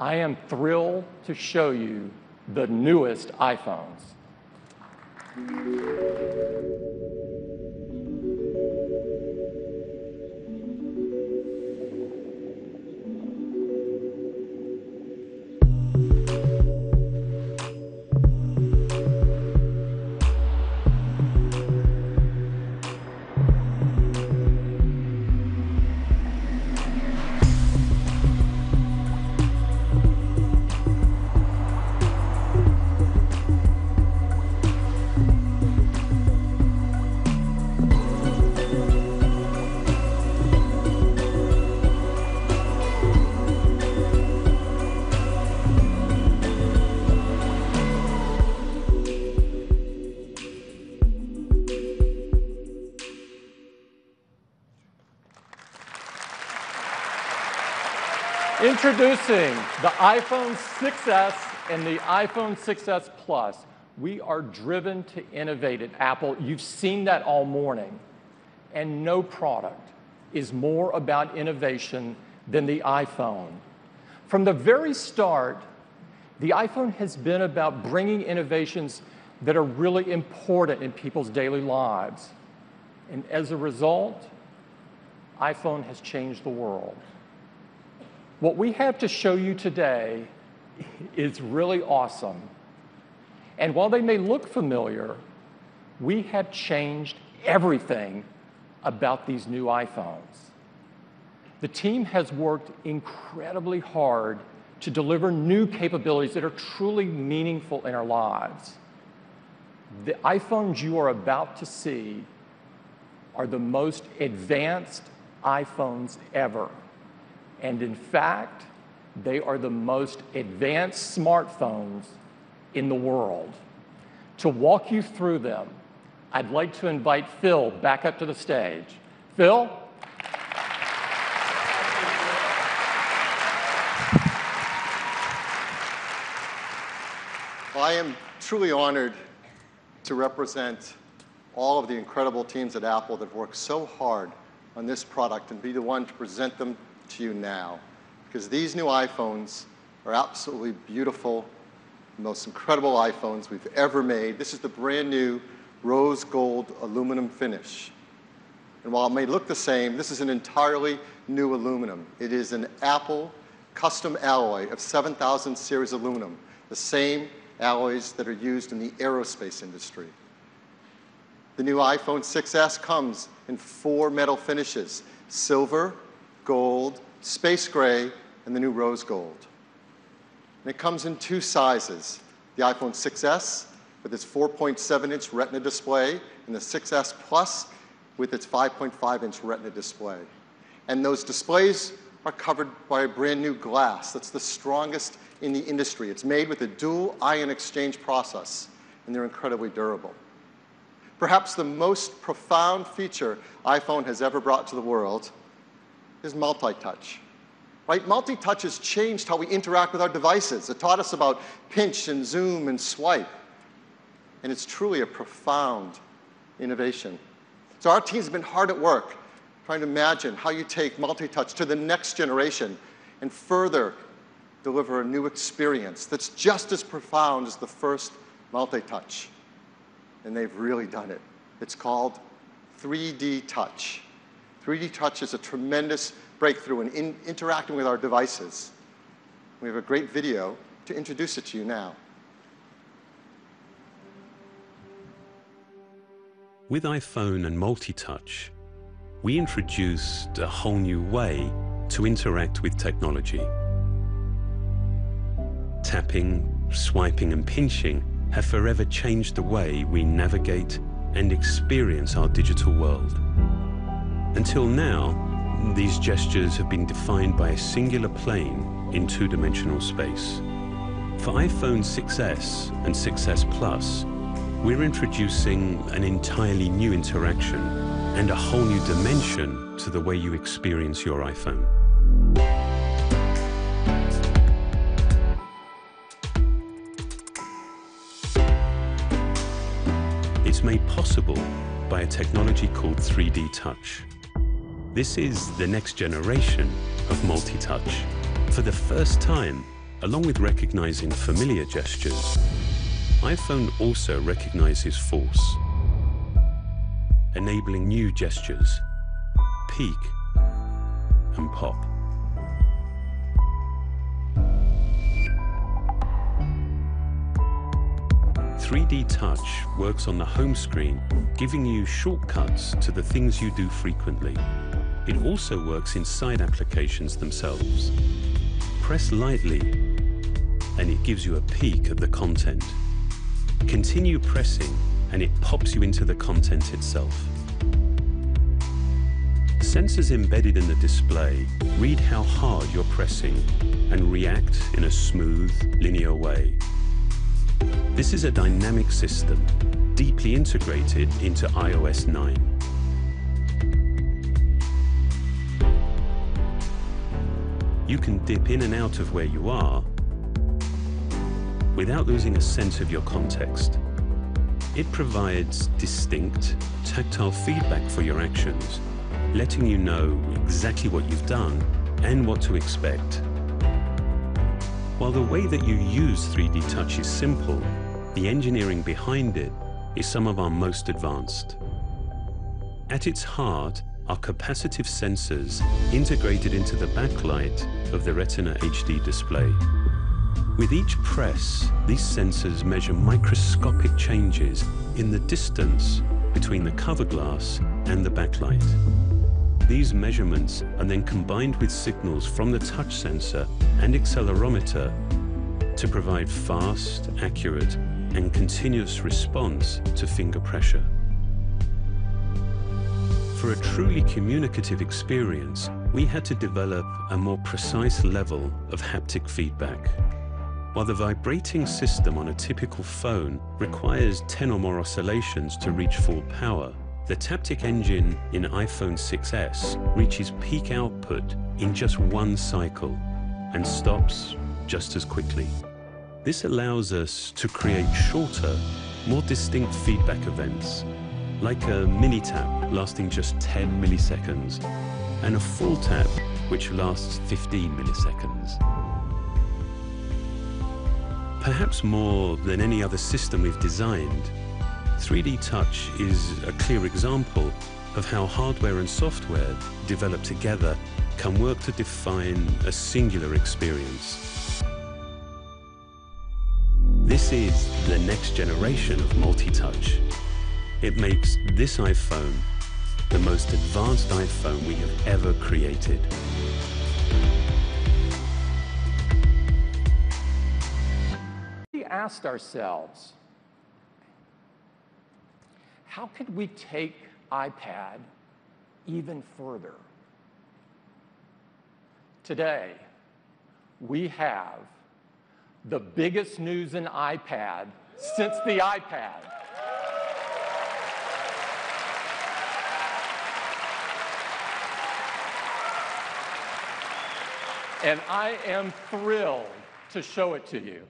I am thrilled to show you the newest iPhones. Introducing the iPhone 6s and the iPhone 6s Plus. We are driven to innovate at Apple. You've seen that all morning. And no product is more about innovation than the iPhone. From the very start, the iPhone has been about bringing innovations that are really important in people's daily lives. And as a result, iPhone has changed the world. What we have to show you today is really awesome. And while they may look familiar, we have changed everything about these new iPhones. The team has worked incredibly hard to deliver new capabilities that are truly meaningful in our lives. The iPhones you are about to see are the most advanced iPhones ever. And in fact, they are the most advanced smartphones in the world. To walk you through them, I'd like to invite Phil back up to the stage. Phil? Well, I am truly honored to represent all of the incredible teams at Apple that worked so hard on this product and be the one to present them to you now, because these new iPhones are absolutely beautiful, the most incredible iPhones we've ever made. This is the brand new rose gold aluminum finish. And while it may look the same, this is an entirely new aluminum. It is an Apple custom alloy of 7000 series aluminum, the same alloys that are used in the aerospace industry. The new iPhone 6s comes in 4 metal finishes: silver, gold, space gray, and the new rose gold. And it comes in 2 sizes: the iPhone 6s with its 4.7-inch Retina display, and the 6s Plus with its 5.5-inch Retina display. And those displays are covered by a brand new glass that's the strongest in the industry. It's made with a dual ion exchange process, and they're incredibly durable. Perhaps the most profound feature iPhone has ever brought to the world is multi-touch. Right? Multi-touch has changed how we interact with our devices. It taught us about pinch and zoom and swipe. And it's truly a profound innovation. So our team's been hard at work trying to imagine how you take multi-touch to the next generation and further deliver a new experience that's just as profound as the first multi-touch. And they've really done it. It's called 3D Touch. 3D Touch is a tremendous breakthrough in interacting with our devices. We have a great video to introduce it to you now. With iPhone and multi-touch, we introduced a whole new way to interact with technology. Tapping, swiping, and pinching have forever changed the way we navigate and experience our digital world. Until now, these gestures have been defined by a singular plane in 2-dimensional space. For iPhone 6s and 6s Plus, we're introducing an entirely new interaction and a whole new dimension to the way you experience your iPhone. It's made possible by a technology called 3D Touch. This is the next generation of multi-touch. For the first time, along with recognizing familiar gestures, iPhone also recognizes force, enabling new gestures, peek and pop. "3D Touch" works on the home screen, giving you shortcuts to the things you do frequently. It also works inside applications themselves. Press lightly, and it gives you a peek at the content. Continue pressing, and it pops you into the content itself. Sensors embedded in the display read how hard you're pressing and react in a smooth, linear way. This is a dynamic system, deeply integrated into iOS 9. You can dip in and out of where you are without losing a sense of your context. It provides distinct, tactile feedback for your actions, letting you know exactly what you've done and what to expect. While the way that you use 3D Touch is simple, the engineering behind it is some of our most advanced. At its heart are capacitive sensors integrated into the backlight of the Retina HD display. With each press, these sensors measure microscopic changes in the distance between the cover glass and the backlight. These measurements are then combined with signals from the touch sensor and accelerometer to provide fast, accurate, and continuous response to finger pressure. For a truly communicative experience, we had to develop a more precise level of haptic feedback. While the vibrating system on a typical phone requires 10 or more oscillations to reach full power, the Taptic engine in iPhone 6s reaches peak output in just one cycle and stops just as quickly. This allows us to create shorter, more distinct feedback events, like a mini tap lasting just 10 milliseconds and a full tap which lasts 15 milliseconds. Perhaps more than any other system we've designed, 3D Touch is a clear example of how hardware and software developed together can work to define a singular experience. This is the next generation of multi-touch. It makes this iPhone the most advanced iPhone we have ever created. We asked ourselves, how could we take iPad even further? Today, we have the biggest news in iPad since the iPad. And I am thrilled to show it to you.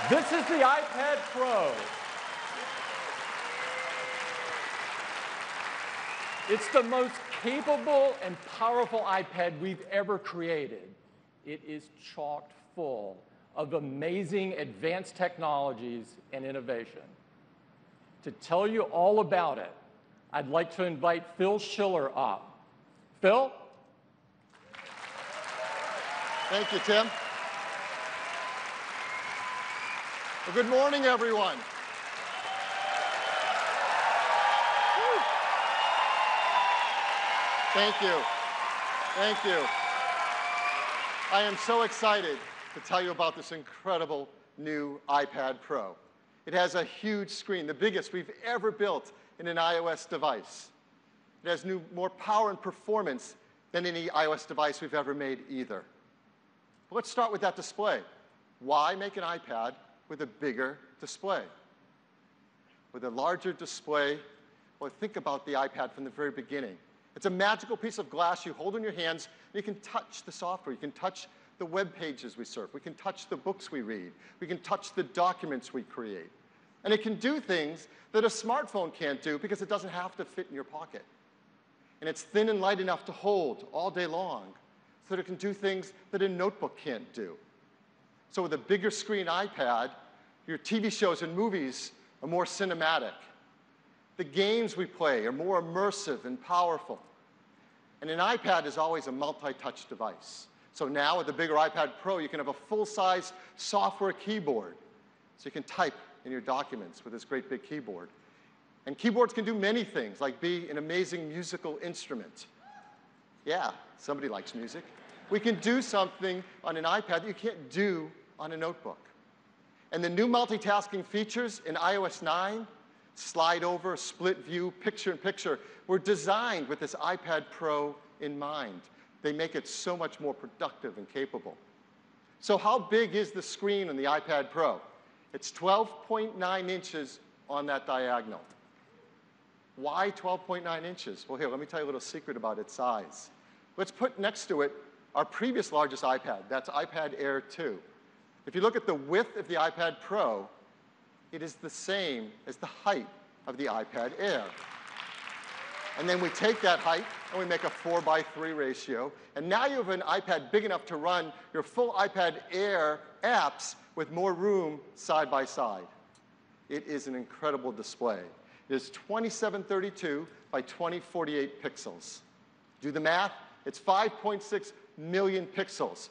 This is the iPad Pro. It's the most capable and powerful iPad we've ever created. it is chock full of amazing advanced technologies and innovation. To tell you all about it, I'd like to invite Phil Schiller up. Phil? Thank you, Tim. Well, good morning, everyone. Woo. Thank you. Thank you. I am so excited to tell you about this incredible new iPad Pro. It has a huge screen, the biggest we've ever built in an iOS device. It has more power and performance than any iOS device we've ever made either. But let's start with that display. Why make an iPad with a bigger display? With a larger display, well, think about the iPad from the very beginning. It's a magical piece of glass you hold in your hands, and you can touch the software. You can touch the web pages we surf. We can touch the books we read. We can touch the documents we create. And it can do things that a smartphone can't do because it doesn't have to fit in your pocket. And it's thin and light enough to hold all day long so that it can do things that a notebook can't do. So with a bigger screen iPad, your TV shows and movies are more cinematic. The games we play are more immersive and powerful. And an iPad is always a multi-touch device. So now with the bigger iPad Pro, you can have a full-size software keyboard. So you can type in your documents with this great big keyboard. And keyboards can do many things, like be an amazing musical instrument. Yeah, somebody likes music. We can do something on an iPad that you can't do on a notebook. And the new multitasking features in iOS 9, slide over, split view, picture-in-picture, were designed with this iPad Pro in mind. They make it so much more productive and capable. So how big is the screen on the iPad Pro? It's 12.9 inches on that diagonal. Why 12.9 inches? Well, here, let me tell you a little secret about its size. Let's put next to it our previous largest iPad. That's iPad Air 2. If you look at the width of the iPad Pro, it is the same as the height of the iPad Air. And then we take that height and we make a 4:3 ratio. And now you have an iPad big enough to run your full iPad Air apps with more room side by side. It is an incredible display. It is 2732 by 2048 pixels. Do the math, it's 5.6 million pixels,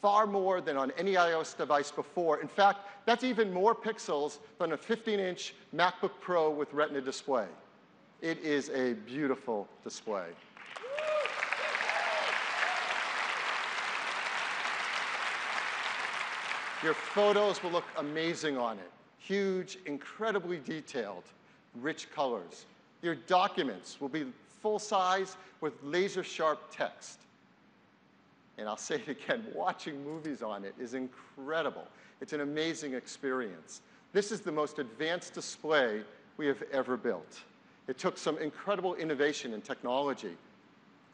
far more than on any iOS device before. In fact, that's even more pixels than a 15-inch MacBook Pro with Retina display. It is a beautiful display. Your photos will look amazing on it. Huge, incredibly detailed, rich colors. Your documents will be full size with laser-sharp text. And I'll say it again, watching movies on it is incredible. It's an amazing experience. This is the most advanced display we have ever built. It took some incredible innovation in technology.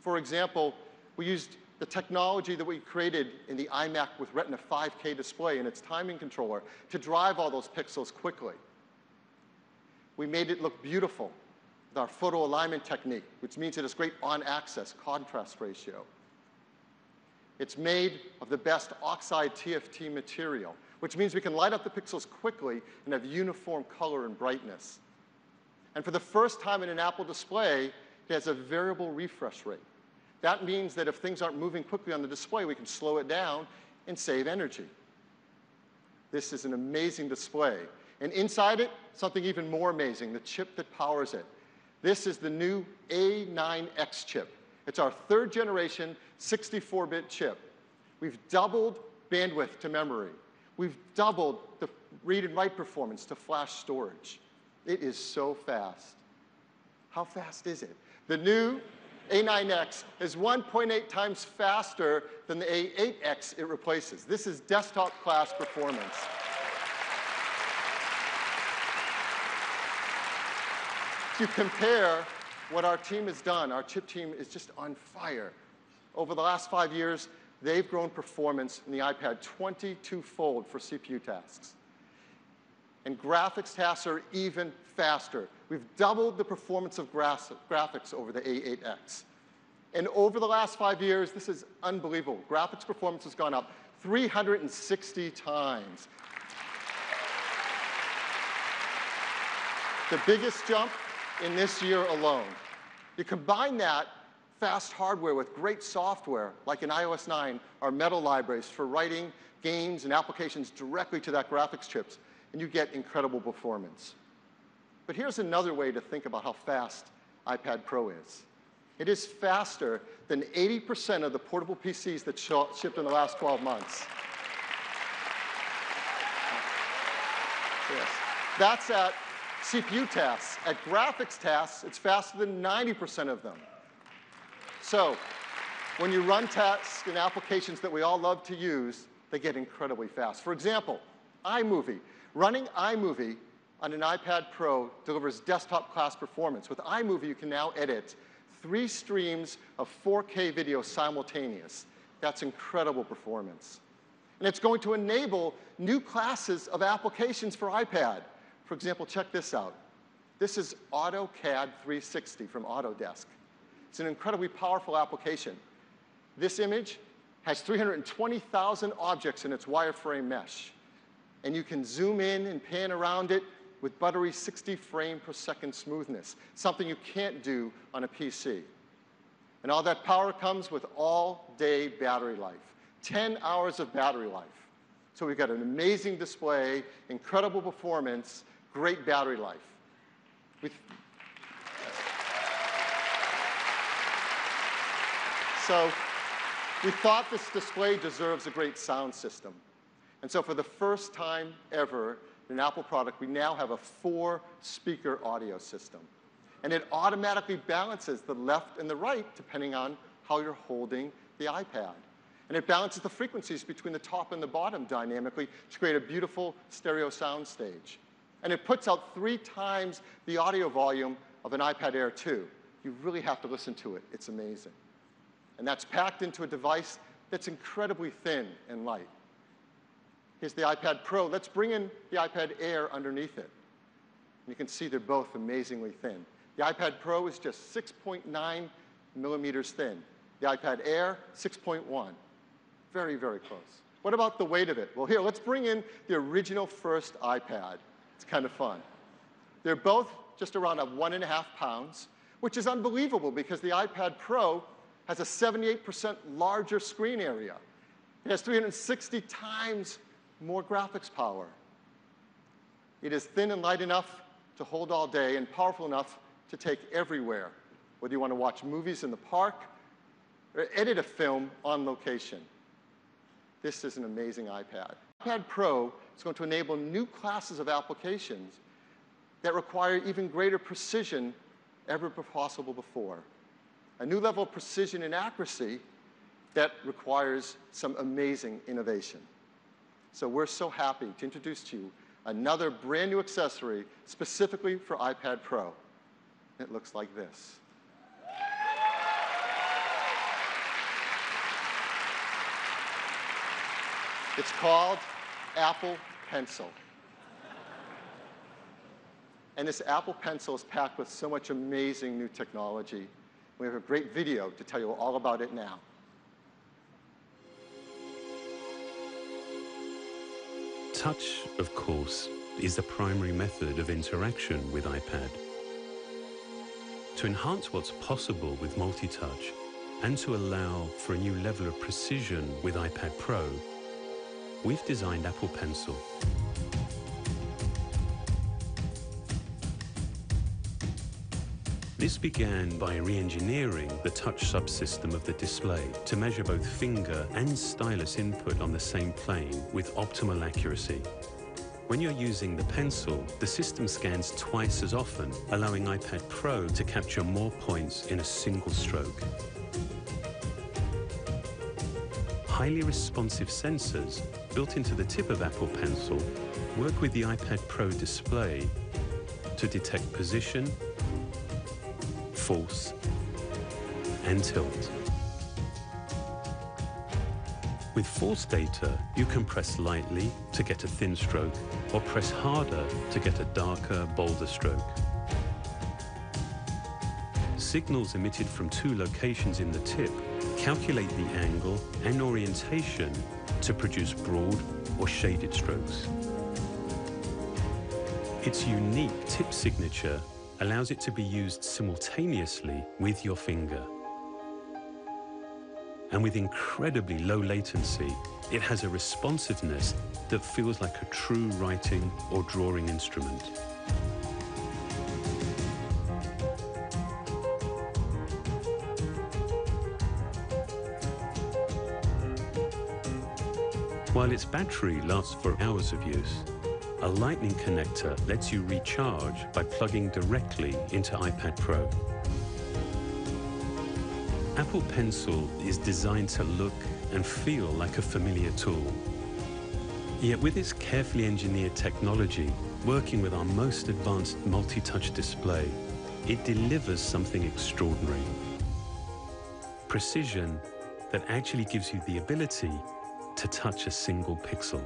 For example, we used the technology that we created in the iMac with Retina 5K display and its timing controller to drive all those pixels quickly. We made it look beautiful with our photo alignment technique, which means it has great on-axis contrast ratio. It's made of the best oxide TFT material, which means we can light up the pixels quickly and have uniform color and brightness. And for the first time in an Apple display, it has a variable refresh rate. That means that if things aren't moving quickly on the display, we can slow it down and save energy. This is an amazing display. And inside it, something even more amazing, the chip that powers it. This is the new A9x chip. It's our third generation 64-bit chip. We've doubled bandwidth to memory. We've doubled the read and write performance to flash storage. It is so fast. How fast is it? The new A9X is 1.8 times faster than the A8X it replaces. This is desktop class performance. To compare what our team has done, our chip team is just on fire. Over the last 5 years, they've grown performance in the iPad 22-fold for CPU tasks. And graphics tasks are even faster. We've doubled the performance of graphics over the A8X. And over the last 5 years, this is unbelievable. Graphics performance has gone up 360 times. The biggest jump in this year alone. You combine that fast hardware with great software, like in iOS 9, our Metal libraries for writing games and applications directly to that graphics chips, and you get incredible performance. But here's another way to think about how fast iPad Pro is. It is faster than 80% of the portable PCs that shipped in the last 12 months. Yes. That's at CPU tasks. At graphics tasks, it's faster than 90% of them. So when you run tasks and applications that we all love to use, they get incredibly fast. For example, iMovie. Running iMovie on an iPad Pro delivers desktop-class performance. With iMovie, you can now edit 3 streams of 4K video simultaneous. That's incredible performance. And it's going to enable new classes of applications for iPad. For example, check this out. This is Autocad 360 from Autodesk. It's an incredibly powerful application. This image has 320,000 objects in its wireframe mesh. And you can zoom in and pan around it with buttery 60 frame per second smoothness, something you can't do on a PC. And all that power comes with all-day battery life, 10 hours of battery life. So we've got an amazing display, incredible performance, great battery life. So we thought this display deserves a great sound system. And so for the first time ever in an Apple product, we now have a 4-speaker audio system. And it automatically balances the left and the right depending on how you're holding the iPad. And it balances the frequencies between the top and the bottom dynamically to create a beautiful stereo sound stage. And it puts out 3 times the audio volume of an iPad Air 2. You really have to listen to it. It's amazing. And that's packed into a device that's incredibly thin and light. Here's the iPad Pro. Let's bring in the iPad Air underneath it. You can see they're both amazingly thin. The iPad Pro is just 6.9 millimeters thin. The iPad Air, 6.1. Very, very close. What about the weight of it? Well, here, let's bring in the original first iPad. It's kind of fun. They're both just around 1.5 pounds, which is unbelievable because the iPad Pro has a 78% larger screen area. It has 360 times more graphics power. It is thin and light enough to hold all day and powerful enough to take everywhere, whether you want to watch movies in the park or edit a film on location. This is an amazing iPad. iPad Pro is going to enable new classes of applications that require even greater precision ever possible before. A new level of precision and accuracy that requires some amazing innovation. So we're so happy to introduce to you another brand new accessory specifically for iPad Pro. It looks like this. It's called Apple Pencil. And this Apple Pencil is packed with so much amazing new technology. We have a great video to tell you all about it now. Touch, of course, is the primary method of interaction with iPad. To enhance what's possible with multi-touch and to allow for a new level of precision with iPad Pro, we've designed Apple Pencil. This began by re-engineering the touch subsystem of the display to measure both finger and stylus input on the same plane with optimal accuracy. When you're using the pencil, the system scans twice as often, allowing iPad Pro to capture more points in a single stroke. Highly responsive sensors built into the tip of Apple Pencil work with the iPad Pro display to detect position, force, and tilt. With force data, you can press lightly to get a thin stroke or press harder to get a darker, bolder stroke. signals emitted from two locations in the tip calculate the angle and orientation to produce broad or shaded strokes. Its unique tip signature allows it to be used simultaneously with your finger. And with incredibly low latency, it has a responsiveness that feels like a true writing or drawing instrument. While its battery lasts for hours of use, a Lightning connector lets you recharge by plugging directly into iPad Pro. Apple Pencil is designed to look and feel like a familiar tool. Yet with its carefully engineered technology, working with our most advanced multi-touch display, it delivers something extraordinary. Precision that actually gives you the ability to touch a single pixel.